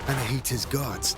Anahita's guards.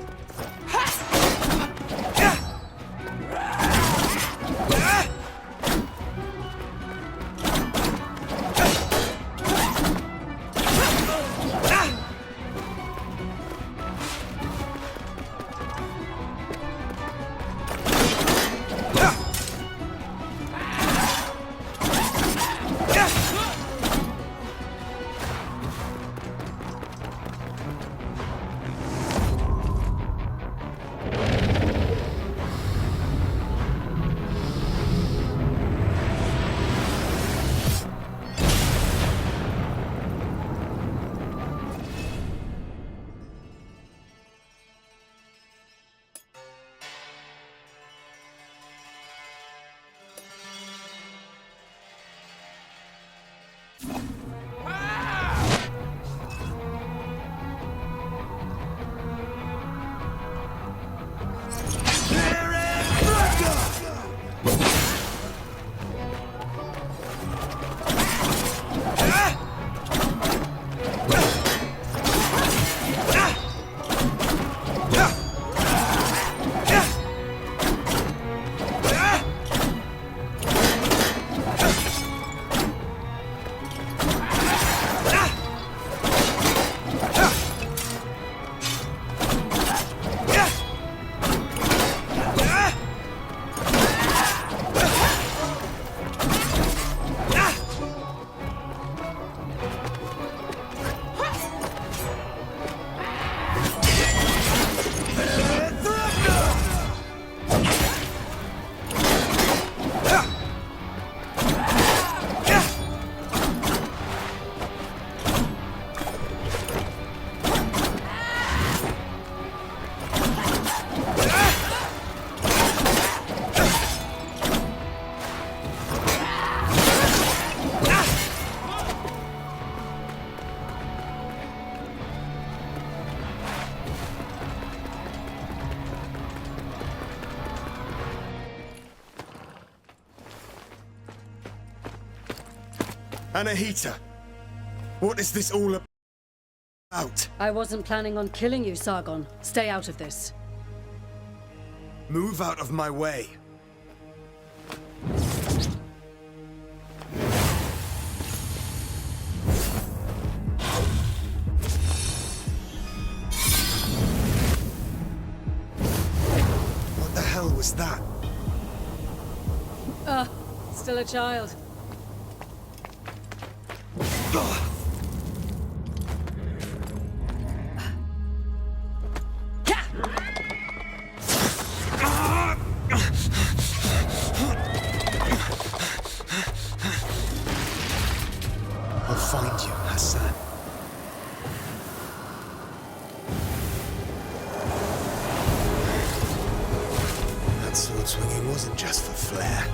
Anahita, what is this all about? I wasn't planning on killing you, Sargon. Stay out of this. Move out of my way. What the hell was that? Still a child. I'll find you, Hassan. That sword swinging wasn't just for flair.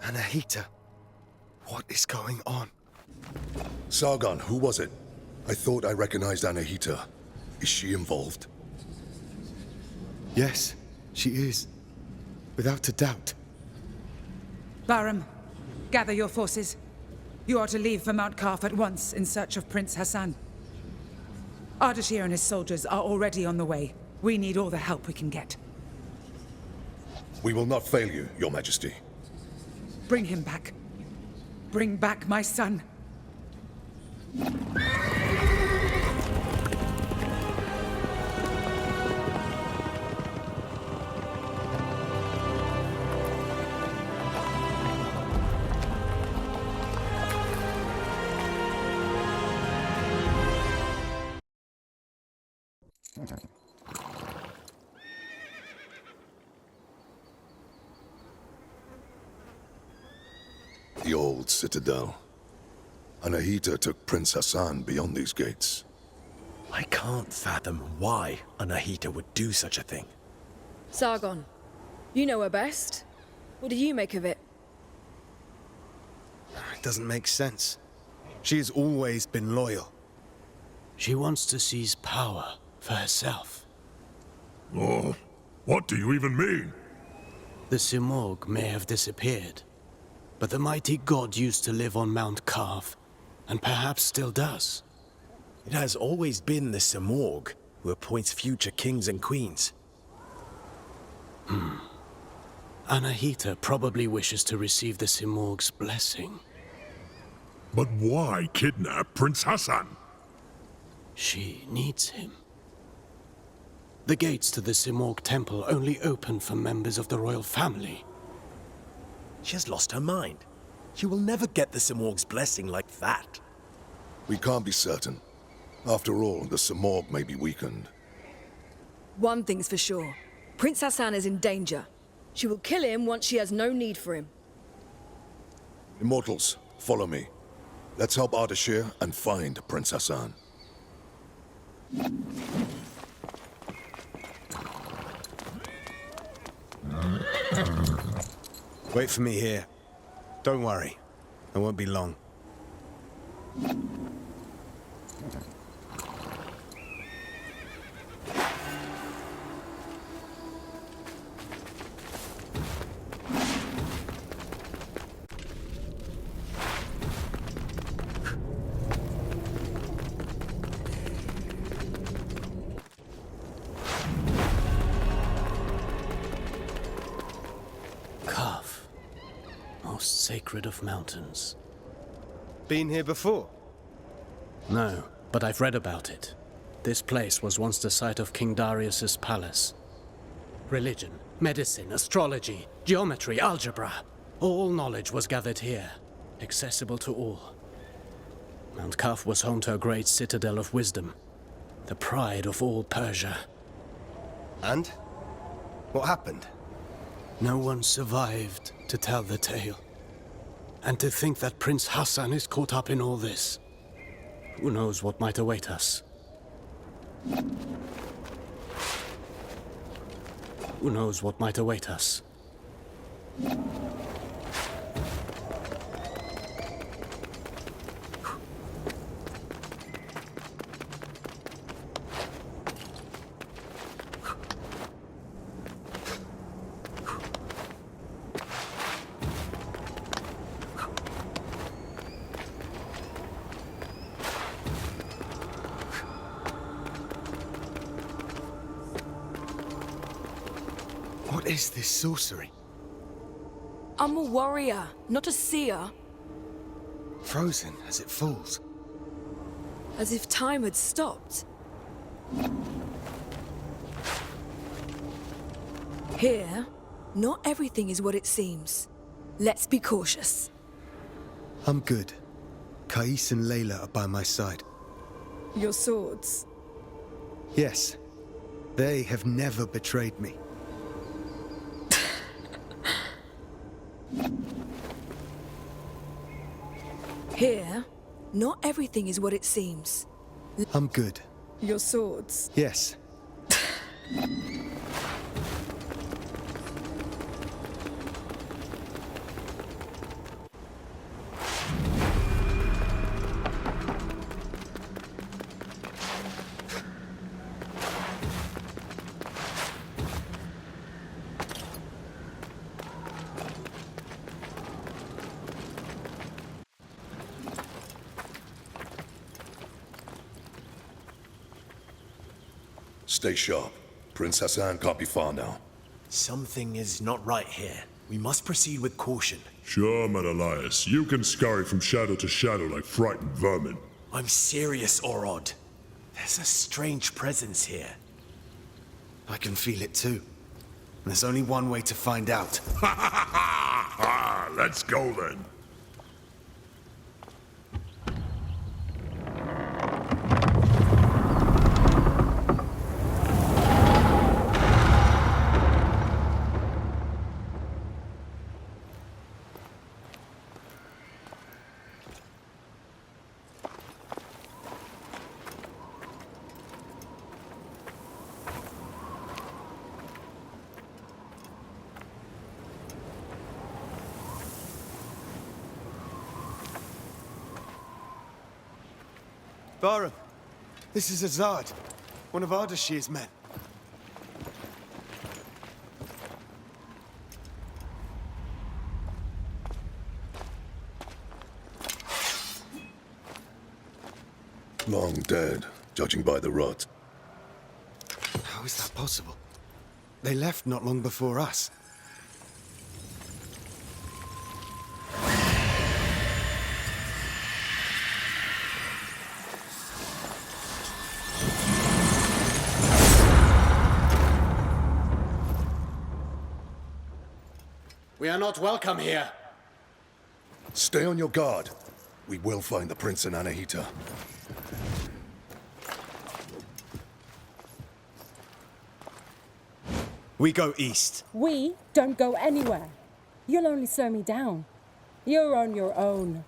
Anahita, what is going on? Sargon, who was it? I thought I recognized Anahita. Is she involved? Yes, she is. Without a doubt. Bahram, gather your forces. You are to leave for Mount Kaf at once in search of Prince Hassan. Ardashir and his soldiers are already on the way. We need all the help we can get. We will not fail you, Your Majesty. Bring him back. Bring back my son. The old citadel. Anahita took Prince Hassan beyond these gates. I can't fathom why Anahita would do such a thing. Sargon, you know her best. What do you make of it? It doesn't make sense. She has always been loyal. She wants to seize power for herself. Oh, what do you even mean? The Simorg may have disappeared, but the mighty god used to live on Mount Carv, and perhaps still does. It has always been the Simorg who appoints future kings and queens. Anahita probably wishes to receive the Simorg's blessing. But why kidnap Prince Hassan? She needs him. The gates to the Simorg temple only open for members of the royal family. She has lost her mind. She will never get the Simorg's blessing like that. We can't be certain. After all, the Simorg may be weakened. One thing's for sure. Prince Hassan is in danger. She will kill him once she has no need for him. Immortals, follow me. Let's help Ardashir and find Prince Hassan. Wait for me here. Don't worry. I won't be long. Carv, most sacred of mountains. Been here before? No, but I've read about it. This place was once the site of King Darius's palace. Religion, medicine, astrology, geometry, algebra. All knowledge was gathered here, accessible to all. Mount Carv was home to a great citadel of wisdom, the pride of all Persia. And? What happened? No one survived to tell the tale. And to think that Prince Hassan is caught up in all this. Who knows what might await us? Who knows what might await us? What is this sorcery? I'm a warrior, not a seer. Frozen as it falls. As if time had stopped. Here, not everything is what it seems. Let's be cautious. I'm good. Kais and Layla are by my side. Your swords. Yes. They have never betrayed me. Here, not everything is what it seems. I'm good. Your swords. Yes. Stay sharp. Prince Hassan can't be far now. Something is not right here. We must proceed with caution. Sure, Menelaus, you can scurry from shadow to shadow like frightened vermin. I'm serious, Orod. There's a strange presence here. I can feel it too. There's only one way to find out. Let's go then. Barham, this is Azad, one of Ardashir's men. Long dead, judging by the rot. How is that possible? They left not long before us. We are not welcome here. Stay on your guard. We will find the Prince and Anahita. We go east. We don't go anywhere. You'll only slow me down. You're on your own.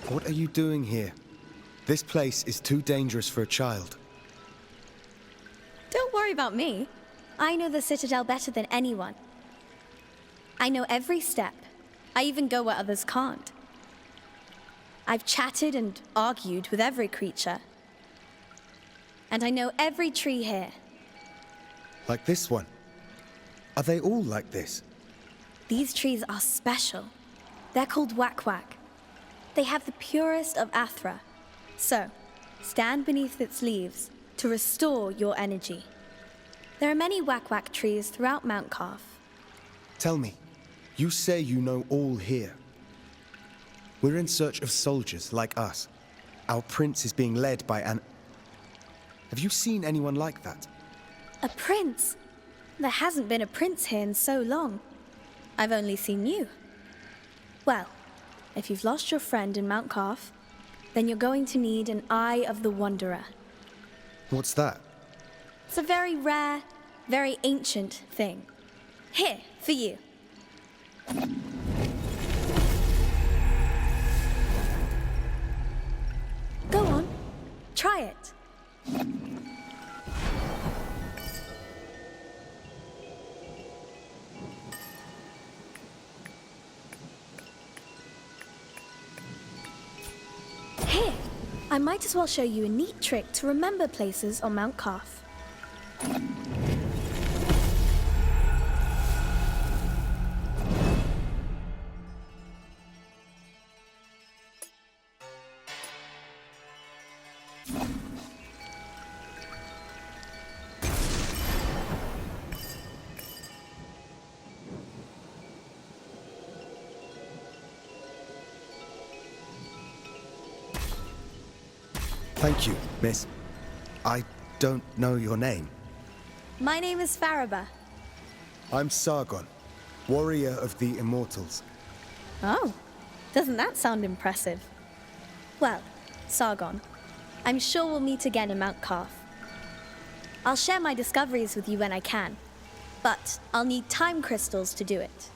What are you doing here? This place is too dangerous for a child. Don't worry about me. I know the Citadel better than anyone. I know every step. I even go where others can't. I've chatted and argued with every creature. And I know every tree here. Like this one? Are they all like this? These trees are special. They're called Wak-Wak. They have the purest of Athra. So, stand beneath its leaves to restore your energy. There are many Wak-Wak trees throughout Mount Calf. Tell me, you say you know all here. We're in search of soldiers like us. Our prince is being led by an... Have you seen anyone like that? A prince? There hasn't been a prince here in so long. I've only seen you. Well, if you've lost your friend in Mount Calf, then you're going to need an Eye of the Wanderer. What's that? It's a very rare, very ancient thing. Here, for you. Go on, try it. Here, I might as well show you a neat trick to remember places on Mount Calf. Thank you, miss. I don't know your name. My name is Faraba. I'm Sargon, warrior of the Immortals. Oh, doesn't that sound impressive? Well, Sargon, I'm sure we'll meet again in Mount Calf. I'll share my discoveries with you when I can, but I'll need time crystals to do it.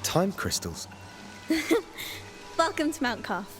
Time crystals? Welcome to Mount Calf.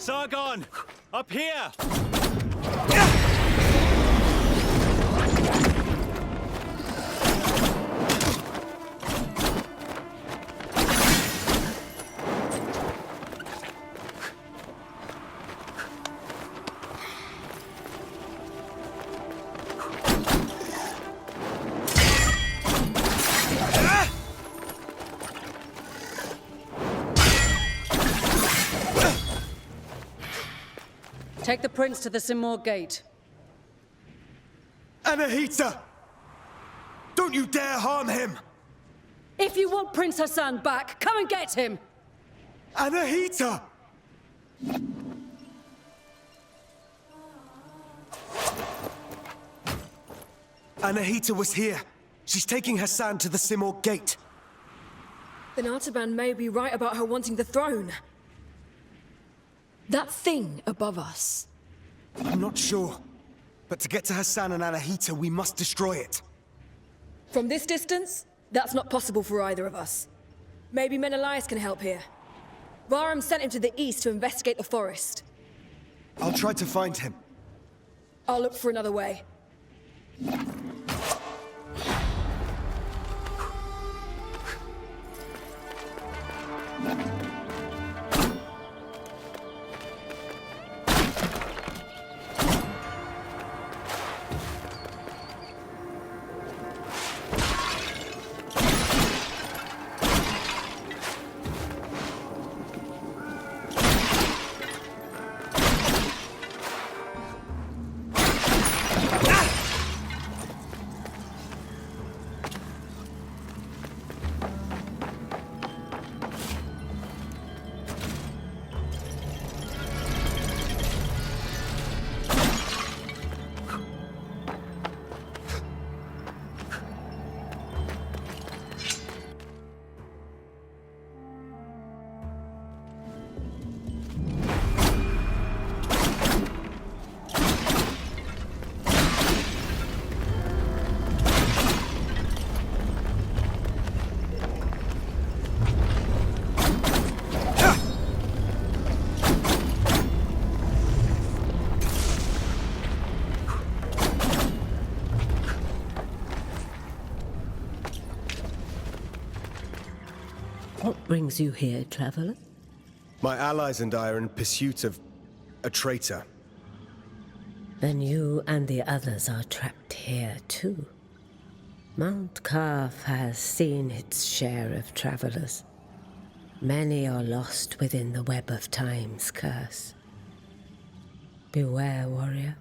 Sargon! Up here! Take the prince to the Simor Gate. Anahita! Don't you dare harm him! If you want Prince Hassan back, come and get him! Anahita! Anahita was here. She's taking Hassan to the Simor Gate. Then Artaban may be right about her wanting the throne. That thing above us. I'm not sure. But to get to Hassan and Anahita, we must destroy it. From this distance, that's not possible for either of us. Maybe Menelaus can help here. Varam sent him to the east to investigate the forest. I'll try to find him. I'll look for another way. What brings you here, traveler? My allies and I are in pursuit of a traitor. Then you and the others are trapped here too. Mount Carf has seen its share of travelers. Many are lost within the web of time's curse. Beware, warrior.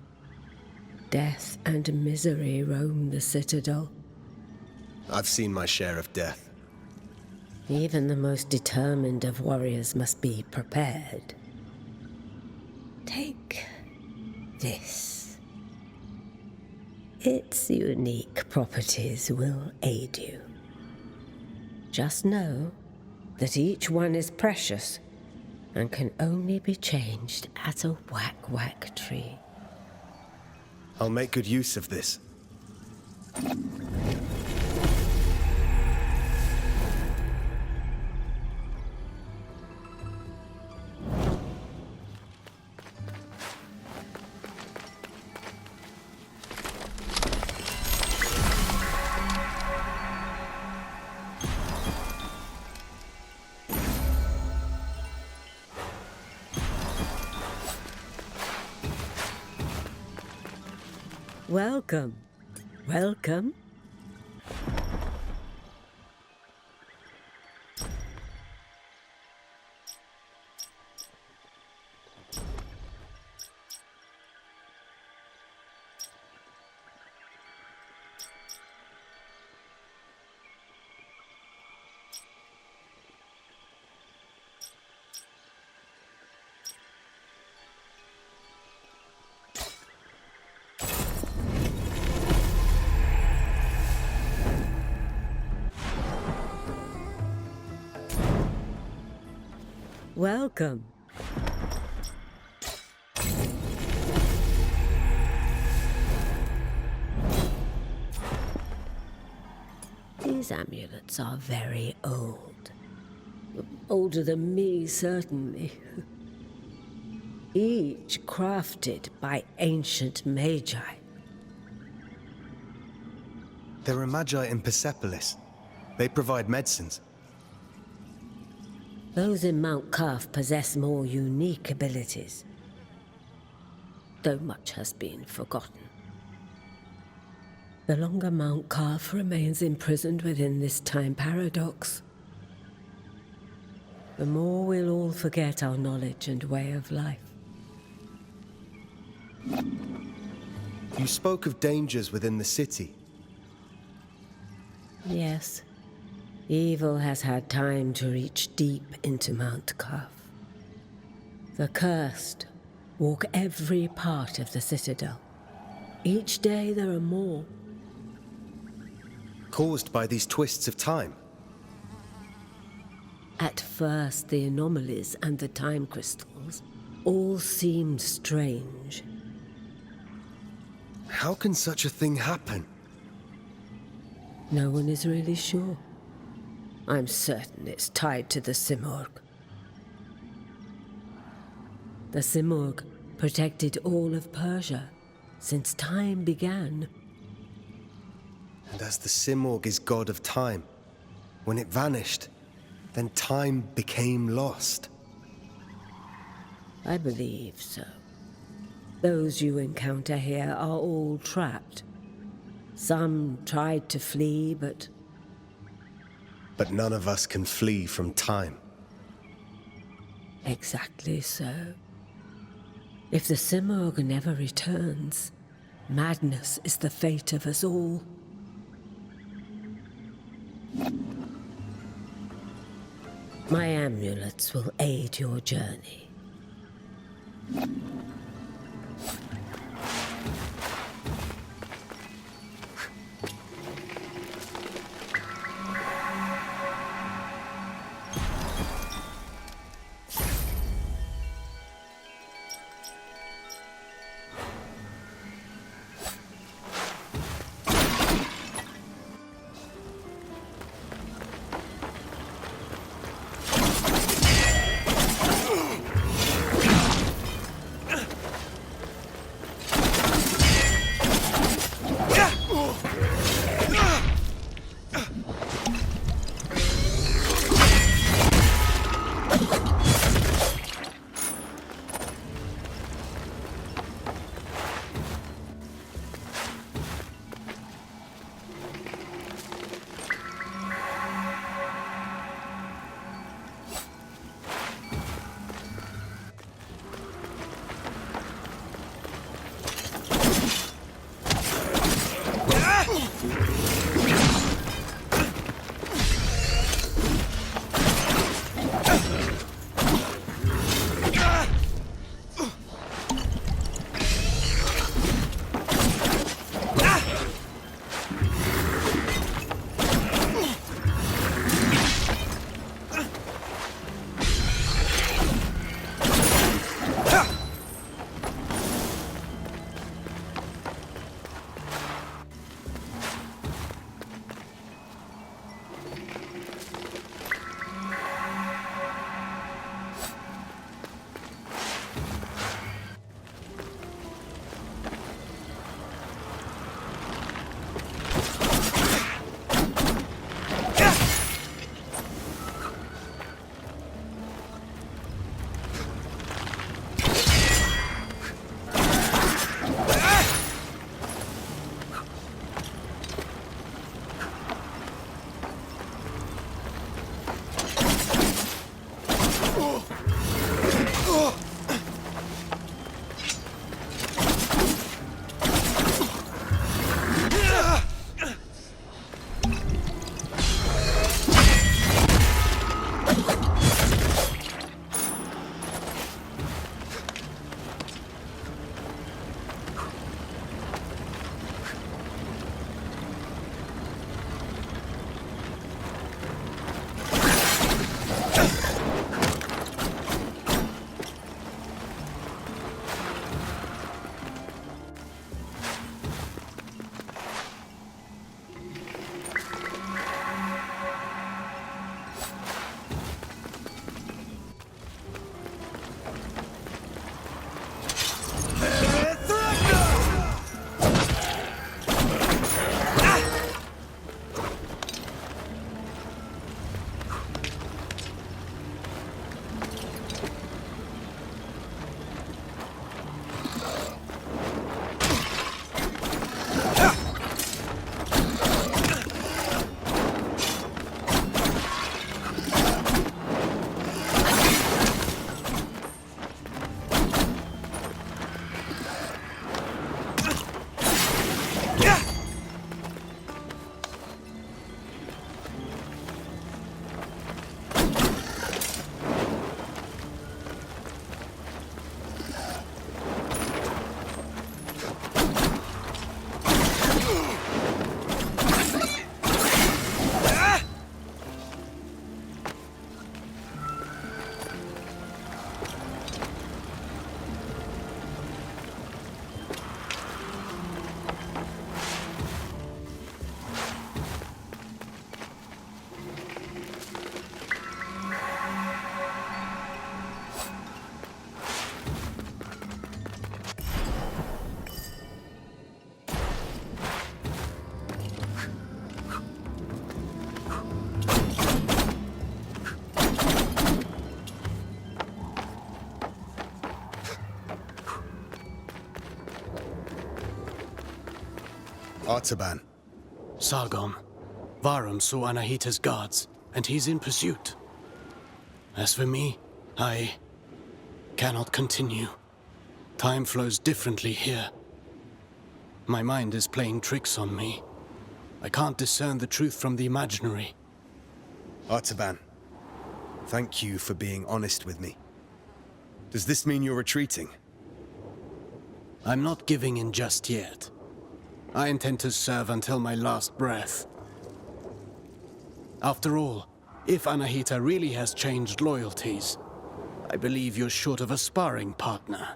Death and misery roam the citadel. I've seen my share of death. Even the most determined of warriors must be prepared. Take this. Its unique properties will aid you. Just know that each one is precious and can only be changed at a whack-whack tree. I'll make good use of this. Welcome. Welcome. Welcome. These amulets are very old. Older than me, certainly. each crafted by ancient magi. There are magi in Persepolis. They provide medicines. Those in Mount Calf possess more unique abilities, though much has been forgotten. The longer Mount Calf remains imprisoned within this time paradox, the more we'll all forget our knowledge and way of life. You spoke of dangers within the city. Yes, evil has had time to reach deep into Mount Calf. The cursed walk every part of the citadel. Each day there are more. Caused by these twists of time. At first, the anomalies and the time crystals all seemed strange. How can such a thing happen? No one is really sure. I'm certain it's tied to the Simurgh. The Simurgh protected all of Persia since time began. And as the Simurgh is god of time, when it vanished, then time became lost. I believe so. Those you encounter here are all trapped. Some tried to flee, but none of us can flee from time. exactly so. If the Simurgh never returns, madness is the fate of us all. My amulets will aid your journey. Artaban. Sargon. Varum saw Anahita's guards, and he's in pursuit. As for me, I cannot continue. Time flows differently here. My mind is playing tricks on me. I can't discern the truth from the imaginary. Artaban, thank you for being honest with me. Does this mean you're retreating? I'm not giving in just yet. I intend to serve until my last breath. After all, if Anahita really has changed loyalties, I believe you're short of a sparring partner.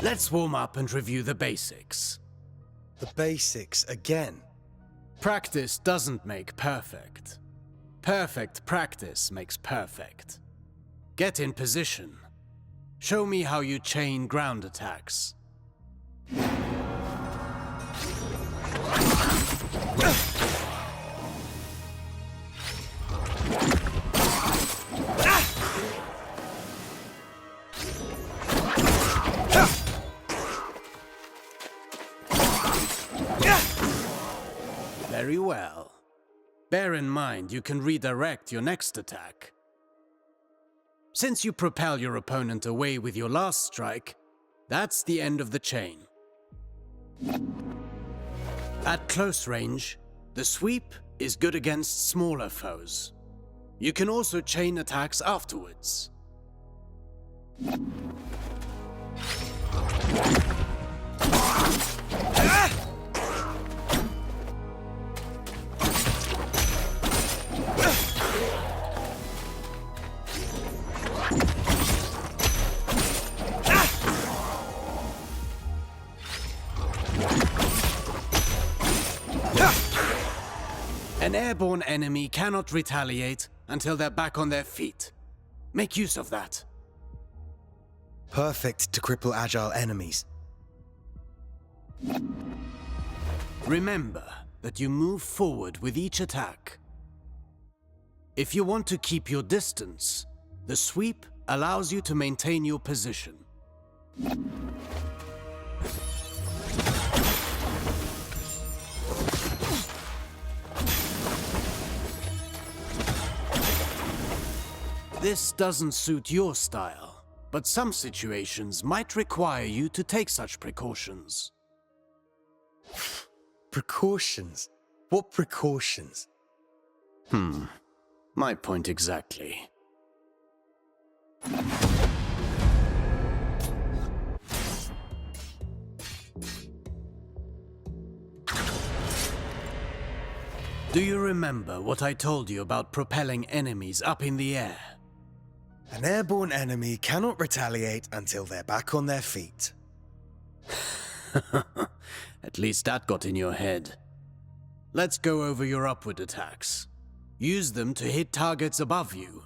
Let's warm up and review the basics. The basics again? Practice doesn't make perfect. Perfect practice makes perfect. Get in position. Show me how you chain ground attacks. Very well. Bear in mind you can redirect your next attack. Since you propel your opponent away with your last strike, that's the end of the chain. At close range, the sweep is good against smaller foes. You can also chain attacks afterwards. An airborne enemy cannot retaliate until they're back on their feet. Make use of that. Perfect to cripple agile enemies. Remember that you move forward with each attack. If you want to keep your distance, the sweep allows you to maintain your position. This doesn't suit your style, but some situations might require you to take such precautions. Precautions? What precautions? My point exactly. Do you remember what I told you about propelling enemies up in the air? An airborne enemy cannot retaliate until they're back on their feet. At least that got in your head. Let's go over your upward attacks. Use them to hit targets above you,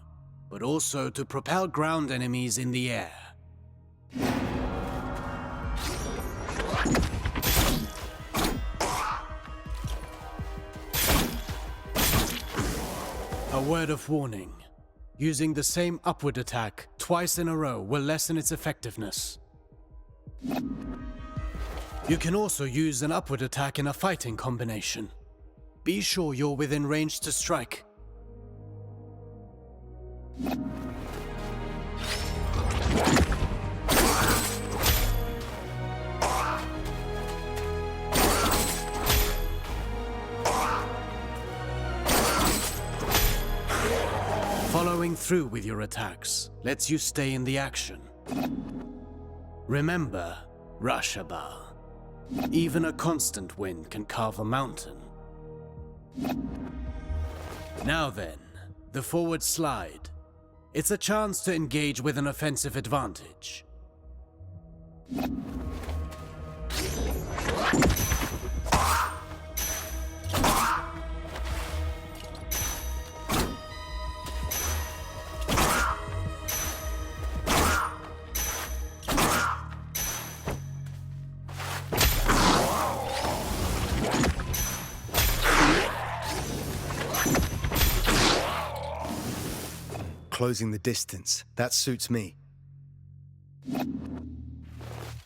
but also to propel ground enemies in the air. A word of warning. Using the same upward attack twice in a row will lessen its effectiveness. You can also use an upward attack in a fighting combination. Be sure you're within range to strike. Following through with your attacks lets you stay in the action. Remember, Rashaba. Even a constant wind can carve a mountain. Now then, the forward slide. It's a chance to engage with an offensive advantage. closing the distance. That suits me.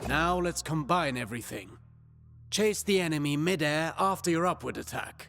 Now let's combine everything. Chase the enemy mid-air after your upward attack.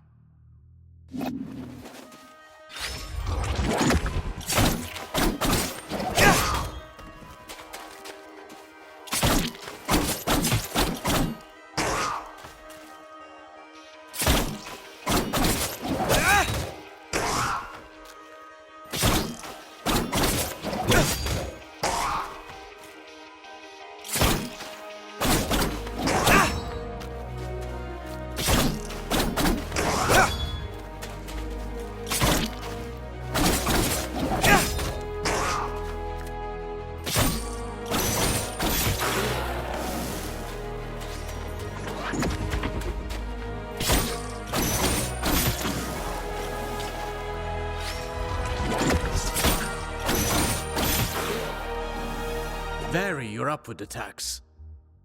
Vary your upward attacks.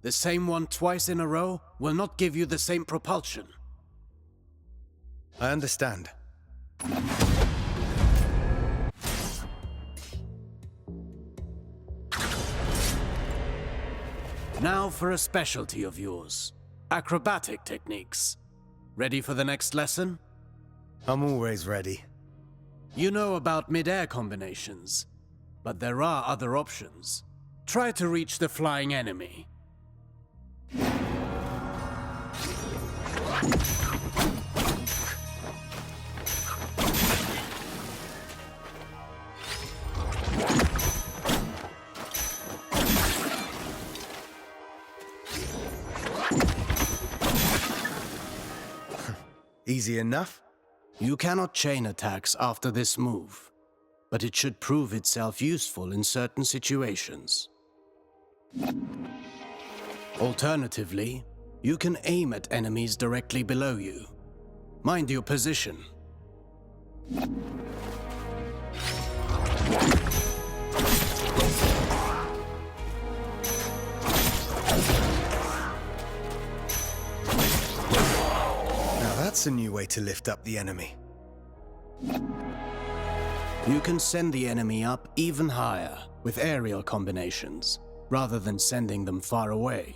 The same one twice in a row will not give you the same propulsion. I understand. Now for a specialty of yours. Acrobatic techniques. Ready for the next lesson? I'm always ready. You know about mid-air combinations, but there are other options. Try to reach the flying enemy. Easy enough? You cannot chain attacks after this move, but it should prove itself useful in certain situations. Alternatively, you can aim at enemies directly below you. Mind your position. Now that's a new way to lift up the enemy. You can send the enemy up even higher with aerial combinations, rather than sending them far away.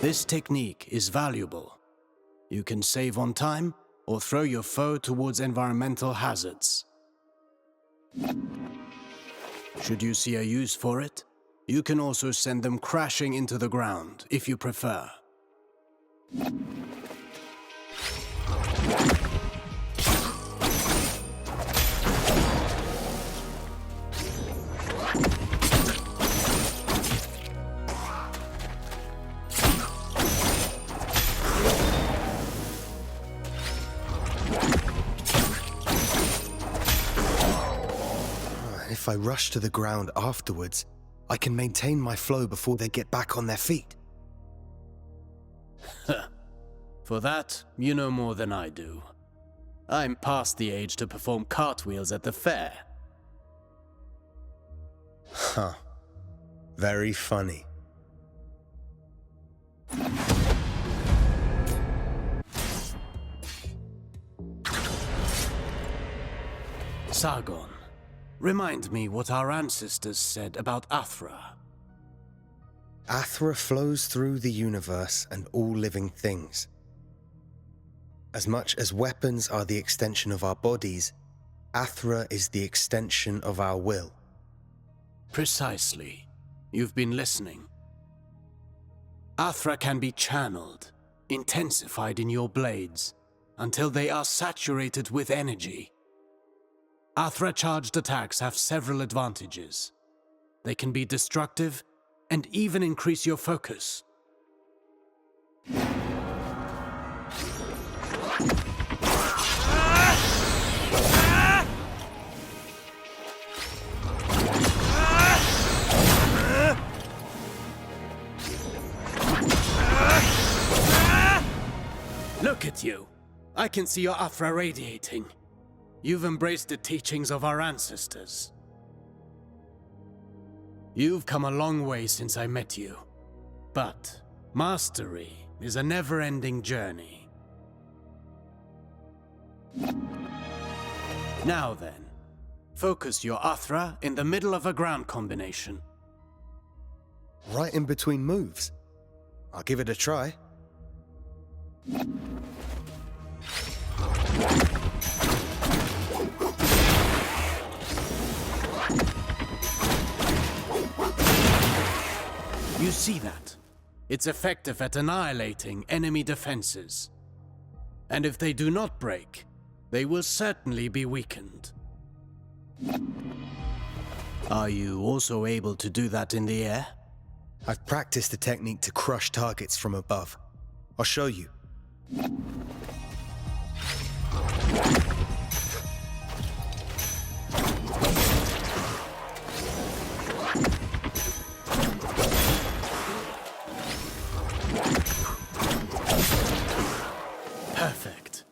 This technique is valuable. You can save on time or throw your foe towards environmental hazards. Should you see a use for it, you can also send them crashing into the ground if you prefer. If I rush to the ground afterwards, I can maintain my flow before they get back on their feet. For that, you know more than I do. I'm past the age to perform cartwheels at the fair. Huh. Very funny. Sargon, remind me what our ancestors said about Athra. Athra flows through the universe and all living things. As much as weapons are the extension of our bodies, Athra is the extension of our will. Precisely. You've been listening. Athra can be channeled, intensified in your blades, until they are saturated with energy. Athra-charged attacks have several advantages. They can be destructive and even increase your focus. Look at you. I can see your Athra radiating. You've embraced the teachings of our ancestors. You've come a long way since I met you. But mastery is a never-ending journey. Now then, focus your Athra in the middle of a ground combination. Right in between moves. I'll give it a try. You see that? It's effective at annihilating enemy defenses. And if they do not break, they will certainly be weakened. Are you also able to do that in the air? I've practiced the technique to crush targets from above. I'll show you. Perfect.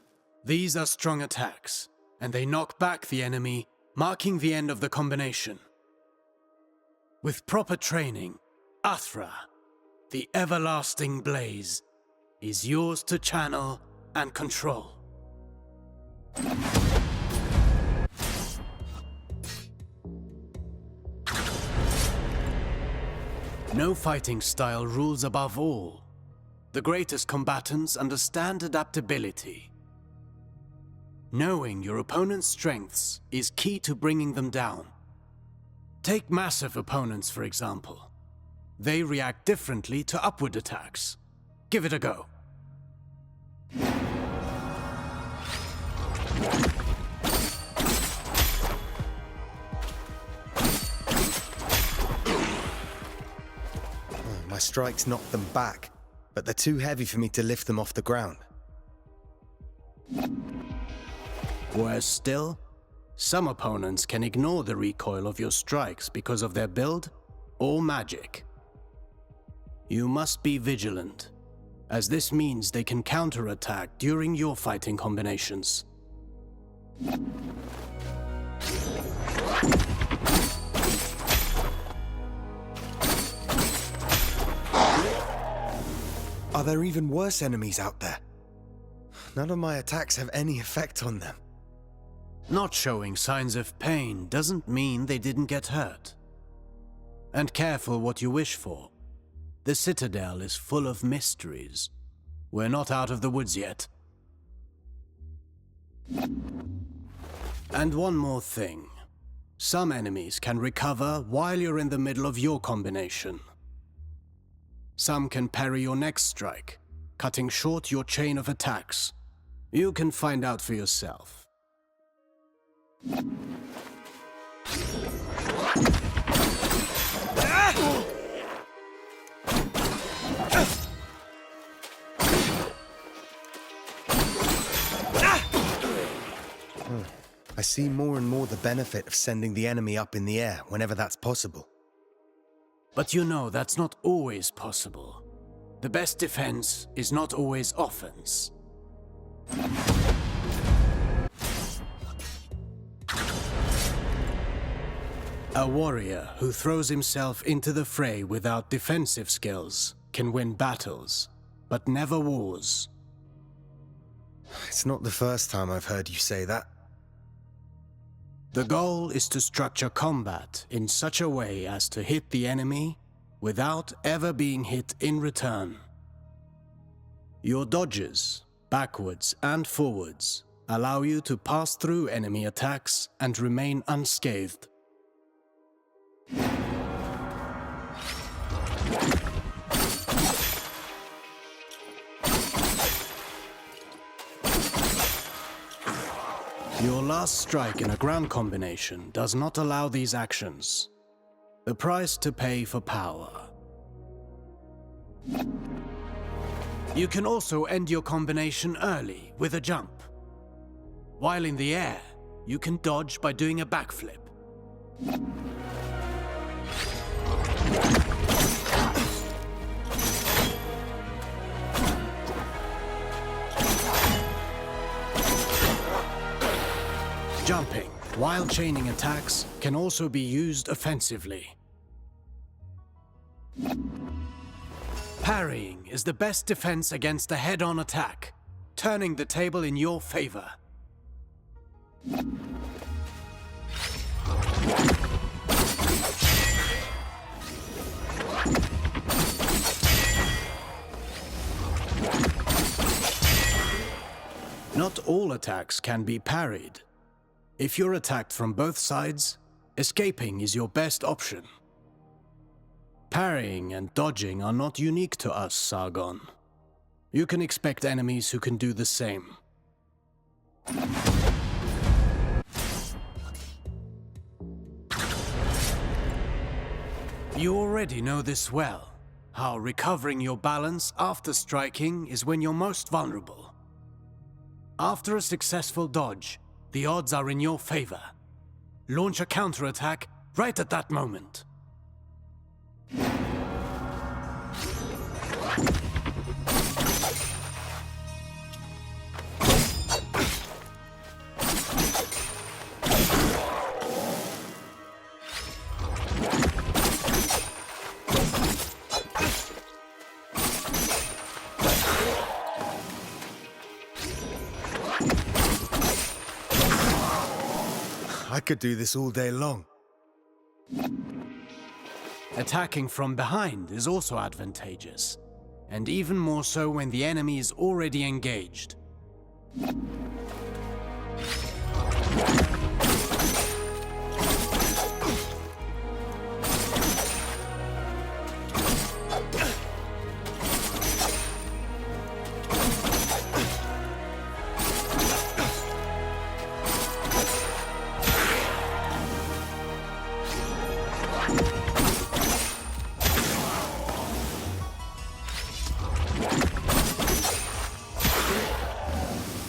These are strong attacks, and they knock back the enemy, marking the end of the combination. With proper training, Athra, the everlasting blaze, is yours to channel and control. No fighting style rules above all. The greatest combatants understand adaptability. Knowing your opponent's strengths is key to bringing them down. Take massive opponents, for example. They react differently to upward attacks. Give it a go. My strikes knocked them back, but they're too heavy for me to lift them off the ground. Worse still, some opponents can ignore the recoil of your strikes because of their build or magic. You must be vigilant, as this means they can counterattack during your fighting combinations. Are there even worse enemies out there? None of my attacks have any effect on them. Not showing signs of pain doesn't mean they didn't get hurt. And careful what you wish for. The Citadel is full of mysteries. We're not out of the woods yet. And one more thing. Some enemies can recover while you're in the middle of your combination. Some can parry your next strike, cutting short your chain of attacks. You can find out for yourself. I see more and more the benefit of sending the enemy up in the air whenever that's possible. But you know that's not always possible. The best defense is not always offense. A warrior who throws himself into the fray without defensive skills can win battles, but never wars. It's not the first time I've heard you say that. The goal is to structure combat in such a way as to hit the enemy without ever being hit in return. Your dodges, backwards and forwards, allow you to pass through enemy attacks and remain unscathed. Your last strike in a ground combination does not allow these actions. The price to pay for power. You can also end your combination early with a jump. While in the air, you can dodge by doing a backflip. Jumping, while chaining attacks, can also be used offensively. Parrying is the best defense against a head-on attack, turning the table in your favor. Not all attacks can be parried. If you're attacked from both sides, escaping is your best option. Parrying and dodging are not unique to us, Sargon. You can expect enemies who can do the same. You already know this well, how recovering your balance after striking is when you're most vulnerable. After a successful dodge, the odds are in your favor. Launch a counterattack right at that moment. I could do this all day long. Attacking from behind is also advantageous, and even more so when the enemy is already engaged.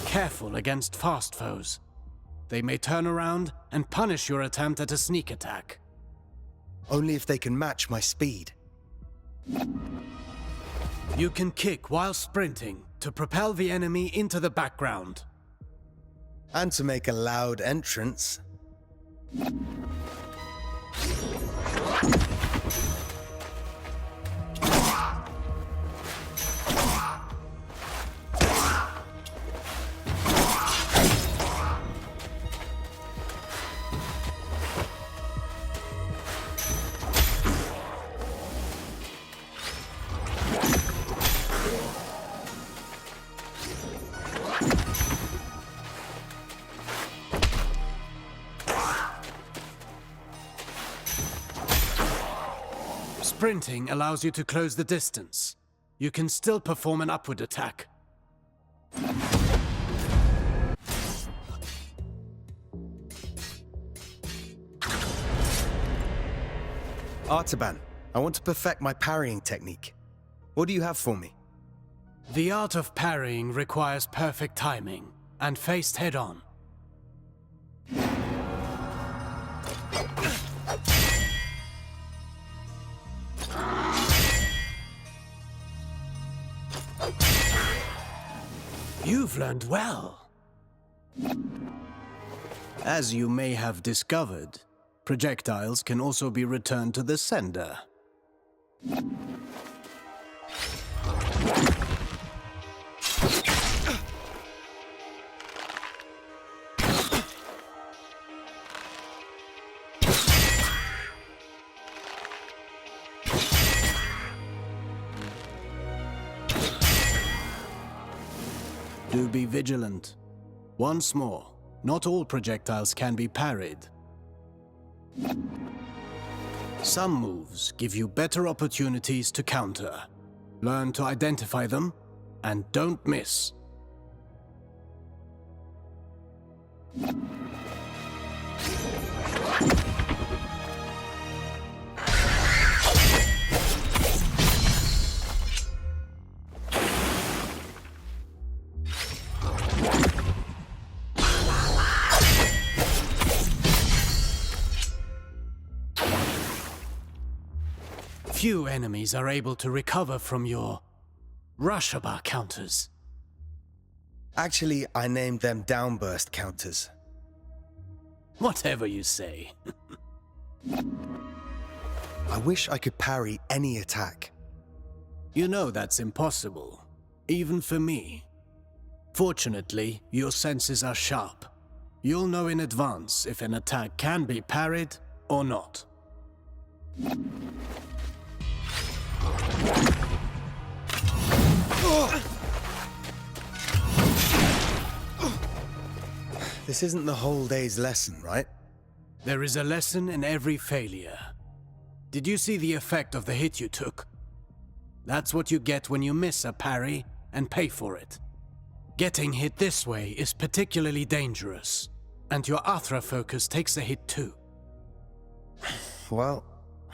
Careful against fast foes. They may turn around and punish your attempt at a sneak attack. Only if they can match my speed. You can kick while sprinting to propel the enemy into the background. And to make a loud entrance. Sprinting allows you to close the distance. You can still perform an upward attack. Artaban, I want to perfect my parrying technique. What do you have for me? The art of parrying requires perfect timing and faced head-on. You've learned well. As you may have discovered, projectiles can also be returned to the sender. Do be vigilant. Once more, not all projectiles can be parried. Some moves give you better opportunities to counter. Learn to identify them, and don't miss. Few enemies are able to recover from your Rashaba counters. Actually, I named them downburst counters. Whatever you say. I wish I could parry any attack. You know that's impossible, even for me. Fortunately, your senses are sharp. You'll know in advance if an attack can be parried or not. This isn't the whole day's lesson, right? There is a lesson in every failure. Did you see the effect of the hit you took? That's what you get when you miss a parry and pay for it. Getting hit this way is particularly dangerous, and your Athra focus takes a hit too. Well,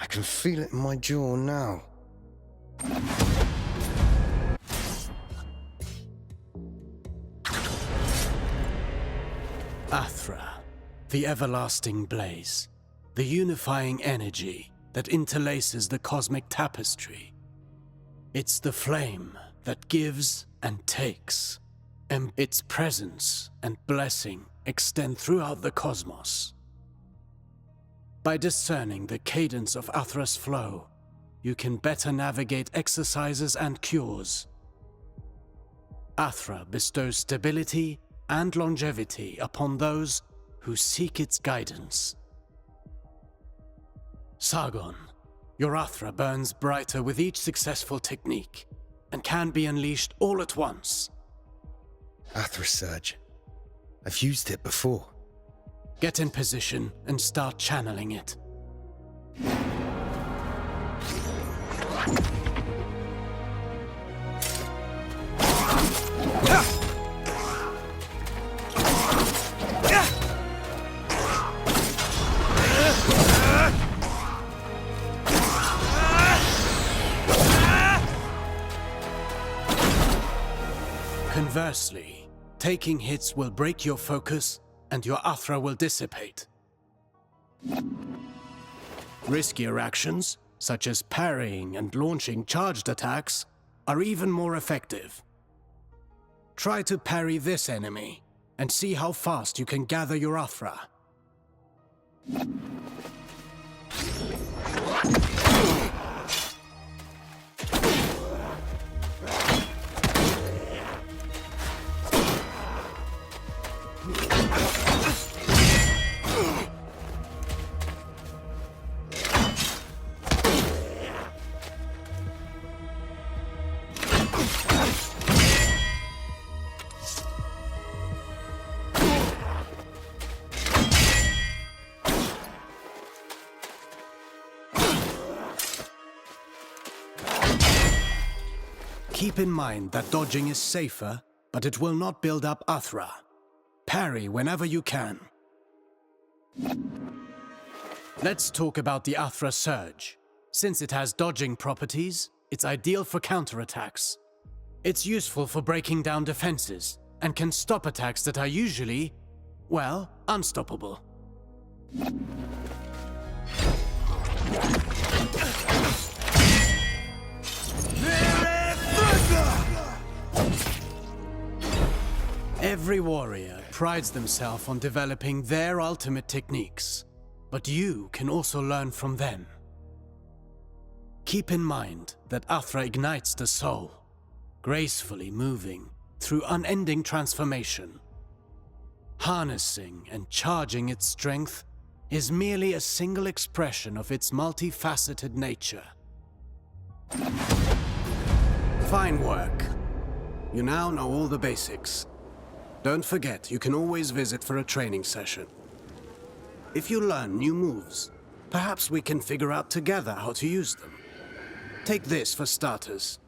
I can feel it in my jaw now. Athra, the everlasting blaze, the unifying energy that interlaces the cosmic tapestry. It's the flame that gives and takes, and its presence and blessing extend throughout the cosmos. By discerning the cadence of Athra's flow, you can better navigate exercises and cures. Athra bestows stability and longevity upon those who seek its guidance. Sargon, your Athra burns brighter with each successful technique, and can be unleashed all at once. Athra Surge. I've used it before. Get in position and start channeling it. Conversely, taking hits will break your focus and your Athra will dissipate. Riskier actions, such as parrying and launching charged attacks, are even more effective. Try to parry this enemy, and see how fast you can gather your Athra. Keep in mind that dodging is safer, but it will not build up Athra. Parry whenever you can. Let's talk about the Athra Surge. Since it has dodging properties, it's ideal for counterattacks. It's useful for breaking down defenses, and can stop attacks that are usually, well, unstoppable. Every warrior prides themselves on developing their ultimate techniques, but you can also learn from them. Keep in mind that Athra ignites the soul, gracefully moving through unending transformation. Harnessing and charging its strength is merely a single expression of its multifaceted nature. Fine work. You now know all the basics. Don't forget, you can always visit for a training session. If you learn new moves, perhaps we can figure out together how to use them. Take this for starters.